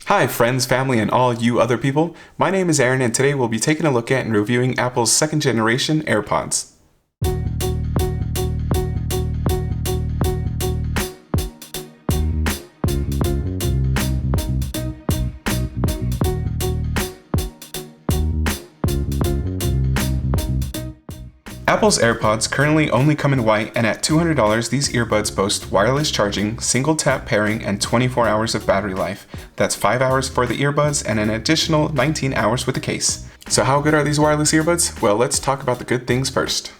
Hi friends, family, and all you other people. My name is Aaron and today we'll be taking a look at and reviewing Apple's second generation AirPods. Apple's AirPods currently only come in white, and at $200 these earbuds boast wireless charging, single tap pairing, and 24 hours of battery life. That's 5 hours for the earbuds and an additional 19 hours with the case. So how good are these wireless earbuds? Well, let's talk about the good things first.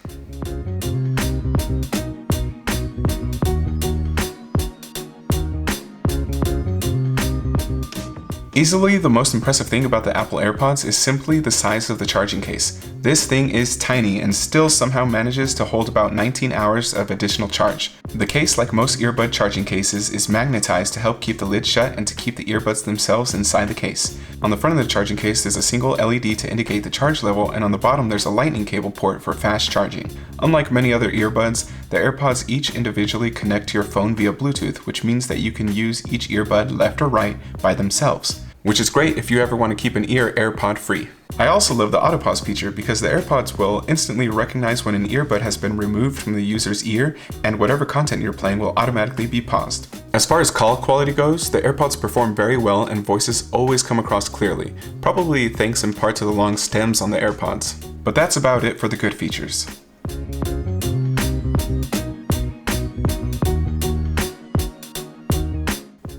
Easily the most impressive thing about the Apple AirPods is simply the size of the charging case. This thing is tiny and still somehow manages to hold about 19 hours of additional charge. The case, like most earbud charging cases, is magnetized to help keep the lid shut and to keep the earbuds themselves inside the case. On the front of the charging case there's a single LED to indicate the charge level, and on the bottom there's a lightning cable port for fast charging. Unlike many other earbuds, the AirPods each individually connect to your phone via Bluetooth, which means that you can use each earbud left or right by themselves, which is great if you ever want to keep an ear AirPod free. I also love the auto pause feature because the AirPods will instantly recognize when an earbud has been removed from the user's ear, and whatever content you're playing will automatically be paused. As far as call quality goes, the AirPods perform very well and voices always come across clearly, probably thanks in part to the long stems on the AirPods. But that's about it for the good features.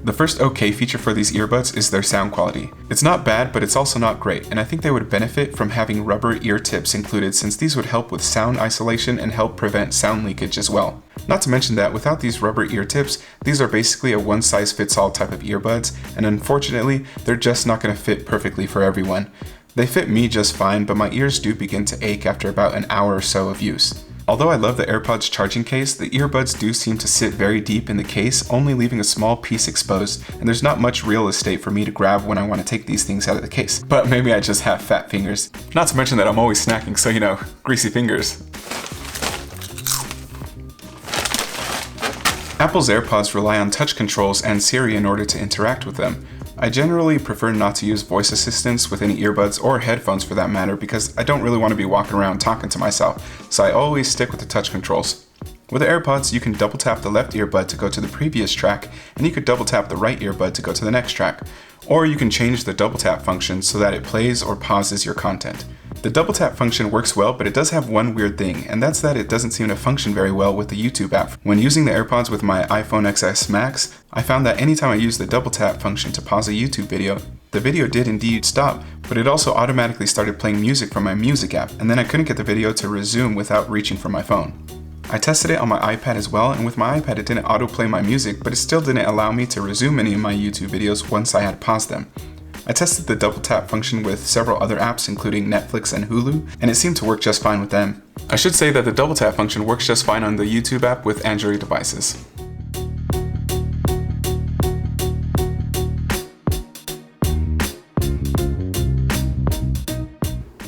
The first okay feature for these earbuds is their sound quality. It's not bad, but it's also not great, and I think they would benefit from having rubber ear tips included, since these would help with sound isolation and help prevent sound leakage as well. Not to mention that without these rubber ear tips, these are basically a one-size-fits-all type of earbuds, and unfortunately, they're just not going to fit perfectly for everyone. They fit me just fine, but my ears do begin to ache after about an hour or so of use. Although I love the AirPods charging case, the earbuds do seem to sit very deep in the case, only leaving a small piece exposed, and there's not much real estate for me to grab when I want to take these things out of the case. But maybe I just have fat fingers. Not to mention that I'm always snacking, so greasy fingers. Apple's AirPods rely on touch controls and Siri in order to interact with them. I generally prefer not to use voice assistants with any earbuds or headphones for that matter, because I don't really want to be walking around talking to myself, so I always stick with the touch controls. With the AirPods, you can double tap the left earbud to go to the previous track, and you could double tap the right earbud to go to the next track. Or you can change the double tap function so that it plays or pauses your content. The double tap function works well, but it does have one weird thing, and that's that it doesn't seem to function very well with the YouTube app. When using the AirPods with my iPhone XS Max, I found that anytime I used the double tap function to pause a YouTube video, the video did indeed stop, but it also automatically started playing music from my music app, and then I couldn't get the video to resume without reaching for my phone. I tested it on my iPad as well, and with my iPad it didn't autoplay my music, but it still didn't allow me to resume any of my YouTube videos once I had paused them. I tested the double tap function with several other apps including Netflix and Hulu, and it seemed to work just fine with them. I should say that the double tap function works just fine on the YouTube app with Android devices.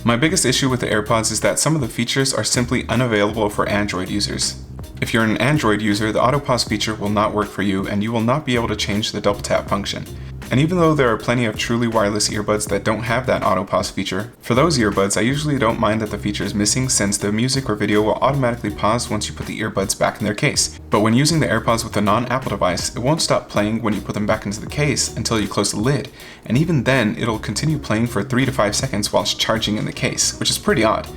My biggest issue with the AirPods is that some of the features are simply unavailable for Android users. If you're an Android user, the auto pause feature will not work for you, and you will not be able to change the double tap function. And even though there are plenty of truly wireless earbuds that don't have that auto pause feature, for those earbuds I usually don't mind that the feature is missing, since the music or video will automatically pause once you put the earbuds back in their case. But when using the AirPods with a non-Apple device, it won't stop playing when you put them back into the case until you close the lid, and even then it'll continue playing for 3 to 5 seconds whilst charging in the case, which is pretty odd.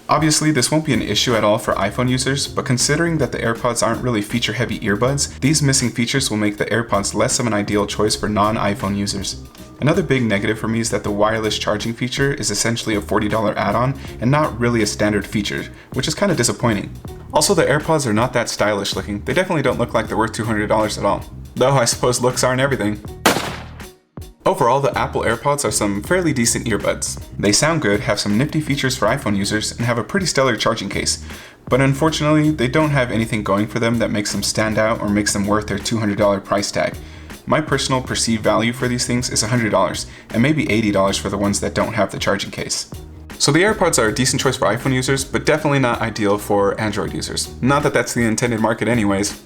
Obviously, this won't be an issue at all for iPhone users, but considering that the AirPods aren't really feature-heavy earbuds, these missing features will make the AirPods less of an ideal choice for non-iPhone users. Another big negative for me is that the wireless charging feature is essentially a $40 add-on and not really a standard feature, which is kind of disappointing. Also, the AirPods are not that stylish looking. They definitely don't look like they're worth $200 at all. Though I suppose looks aren't everything. Overall, the Apple AirPods are some fairly decent earbuds. They sound good, have some nifty features for iPhone users, and have a pretty stellar charging case. But unfortunately, they don't have anything going for them that makes them stand out or makes them worth their $200 price tag. My personal perceived value for these things is $100, and maybe $80 for the ones that don't have the charging case. So the AirPods are a decent choice for iPhone users, but definitely not ideal for Android users. Not that that's the intended market anyways.